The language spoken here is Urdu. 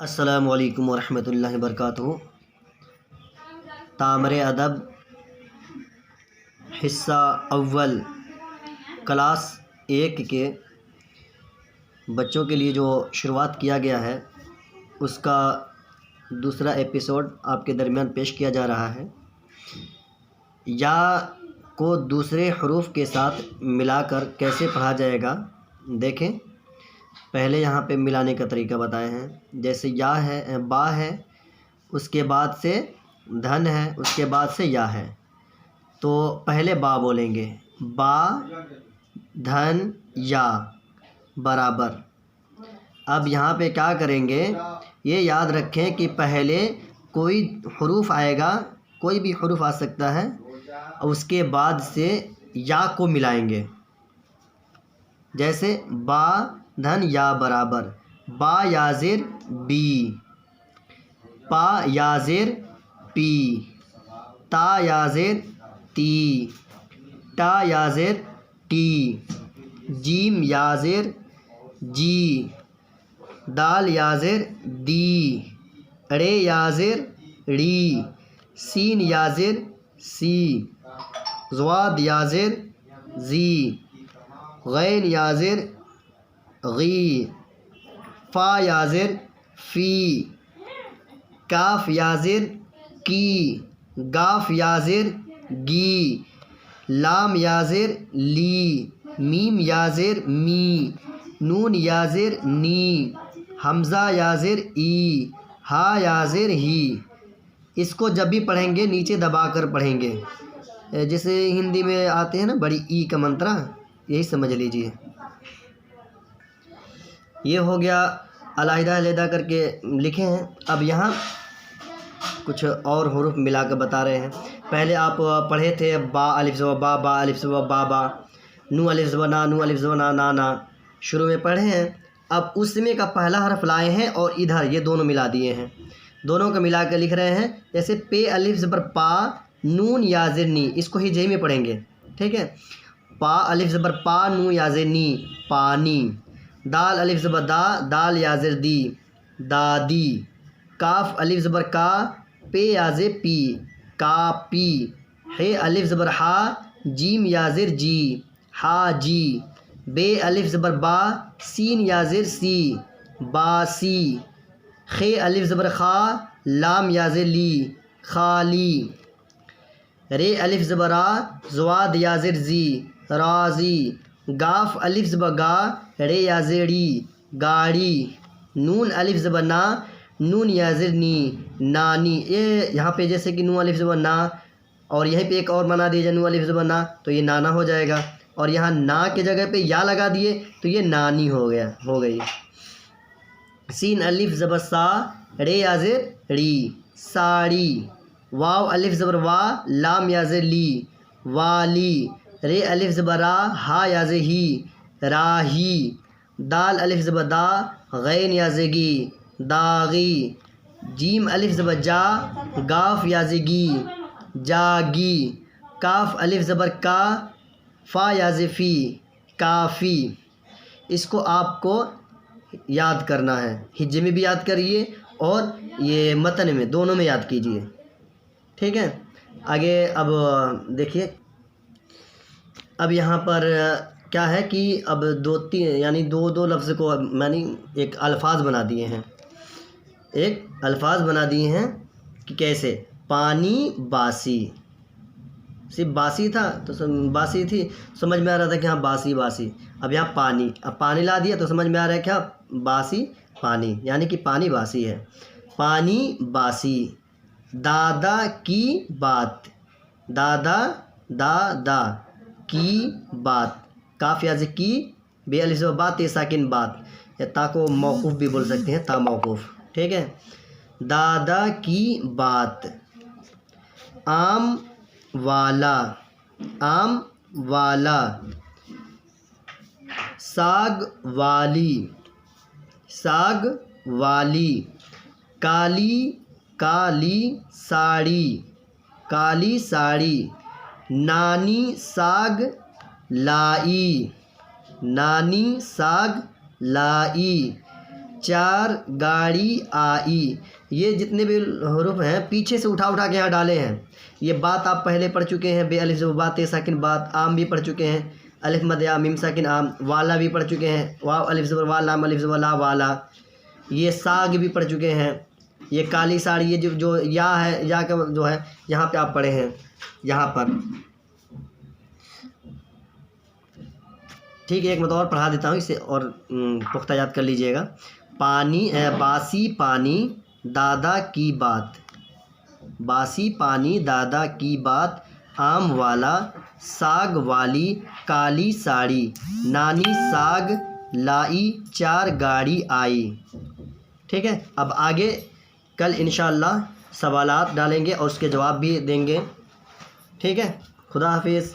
السلام علیکم ورحمۃ اللہ وبرکاتہ۔ تامر ادب حصہ اول کلاس 1 کے بچوں کے لیے جو شروعات کیا گیا ہے اس کا دوسرا ایپیسوڈ آپ کے درمیان پیش کیا جا رہا ہے۔ یا کو دوسرے حروف کے ساتھ ملا کر کیسے پڑھا جائے گا دیکھیں۔ پہلے یہاں پہ ملانے کا طریقہ بتائے ہیں، جیسے یا ہے، با ہے، اس کے بعد سے دھن ہے، اس کے بعد سے یا ہے، تو پہلے با بولیں گے، با دھن یا برابر۔ اب یہاں پہ کیا کریں گے، یہ یاد رکھیں کہ پہلے کوئی حروف آئے گا، کوئی بھی حروف آ سکتا ہے، اور اس کے بعد سے یا کو ملائیں گے، جیسے با دھن یا برابر، با یا زیر بی، پا یا زیر پی، تا یا زیر تی، ٹا یا زیر ٹی، جیم یا زیر جی، دال یا زیر دی، رے یا زیر ری، سین یا زیر سی، ضاد یا زیر زی، غین یا زیر غی، فا یا زیر فی، کاف یا زیر کی، گاف یا زیر گی، لام یا زیر لی، میم یا زیر می، نون یا زیر نی، حمزہ یا زیر ای، ہا یا زیر ہی۔ اس کو جب بھی پڑھیں گے نیچے دبا کر پڑھیں گے، جیسے ہندی میں آتے ہیں نا بڑی ای کا منترا، یہی سمجھ لیجئے۔ یہ ہو گیا علیحدہ علیحدہ کر کے لکھے ہیں۔ اب یہاں کچھ اور حروف ملا کر بتا رہے ہیں۔ پہلے آپ پڑھے تھے با الف زبر با، با الف زبر با با، نو الف زبر نا، نو الف زبر نا نا نا، شروع میں پڑھے ہیں۔ اب اس میں کا پہلا حرف لائے ہیں اور ادھر یہ دونوں ملا دیے ہیں، دونوں کو ملا کر لکھ رہے ہیں، جیسے پے الف زبر پا، نون یا زیر نی، اس کو ہجائی میں پڑھیں گے، ٹھیک ہے۔ پا الف زبر پا، نون یا زیر نی، پانی۔ دال الف زبر دا، دال یا زیر دی، دادی۔ کاف الف زبر کا، پے یا زیر پی، کاپی۔ ہے الف زبر ہا، جیم یا زیر جی، حاجی۔ بے الف زبر با، سین یا زیر سی، باسی۔ خے الف زبر خا، لام یا زیر لی، خالی۔ رے الف زبر را، ضاد یا زیر زی، رازی۔ گاف الف زبر گا، رے یا زیر ری، گاڑی۔ نون الف زبر نا، نون یا زیر نی، نانی۔ یہ یہاں پہ جیسے کہ نون الف زبر نا، اور یہیں پہ ایک اور بنا دیا جائے نون الف زبر نا، تو یہ نانا ہو جائے گا، اور یہاں نا کے جگہ پہ یا لگا دیے تو یہ نانی ہو گئی۔ سین الف زبر سا، رے یا زیر ری، ساڑی۔ واو الف زبر وا، لام یا زیر لی، والی۔ رے الف زبر را، ہا یا زیر ہی، راہی۔ دال الف زبر دا، غین یا زیر گی، داغی۔ جیم الف زبر جا، گاف یا زیر گی، جاگی۔ کاف الف زبر کا، فا یا زیر فی، کافی۔ اس کو آپ کو یاد کرنا ہے، ہجے میں بھی یاد کریے اور یہ متن میں، دونوں میں یاد کیجیے، ٹھیک ہے۔ آگے اب دیکھیے، اب یہاں پر کیا ہے کہ اب دو لفظ کو میں نے ایک الفاظ بنا دیے ہیں، کہ کیسے پانی باسی، صرف باسی تھا تو باسی تھی، سمجھ میں آ رہا تھا کہ ہاں باسی باسی۔ اب یہاں پانی، اب پانی لا دیا تو سمجھ میں آ رہا ہے کیا، باسی پانی، یعنی کہ پانی باسی ہے، پانی باسی۔ دادا کی بات، دادا دادا کی بات، کاف یا زیر کی، بے الف زبر با، تے ساکن بات، یا تا کو موقوف بھی بول سکتے ہیں، تا موقوف، ٹھیک ہے۔ دادا کی بات۔ آم والا، آم والا۔ ساگ والی، ساگ والی۔ کالی کالی ساڑی، کالی ساڑی۔ نانی ساگ لائی، نانی ساگ لائی۔ 4 گاڑی آئی. یہ جتنے بھی حروف ہیں پیچھے سے اٹھا کے یہاں ڈالے ہیں. یہ بات آپ پہلے پڑھ چکے ہیں، بے الف زبر با تے ساکن بات. عام بھی پڑھ چکے ہیں، الف مد یا میم ساکن عام. والا بھی پڑھ چکے ہیں، واو الف زبر وا لام الف زبر لا والا. یہ ساگ بھی پڑھ چکے ہیں. یہ کالی ساڑی، یہ جو یا ہے، یا کا جو ہے یہاں پہ آپ پڑھے ہیں یہاں پر. ٹھیک ہے، ایک مرتبہ اور پڑھا دیتا ہوں، اسے اور پختہ یاد کر لیجئے گا. پانی باسی پانی دادا کی بات. باسی پانی دادا کی بات. آم والا ساگ والی کالی ساڑی. نانی ساگ لائی 4 گاڑی آئی. ٹھیک ہے، اب آگے کل انشاءاللہ سوالات ڈالیں گے اور اس کے جواب بھی دیں گے. ٹھیک ہے، خدا حافظ.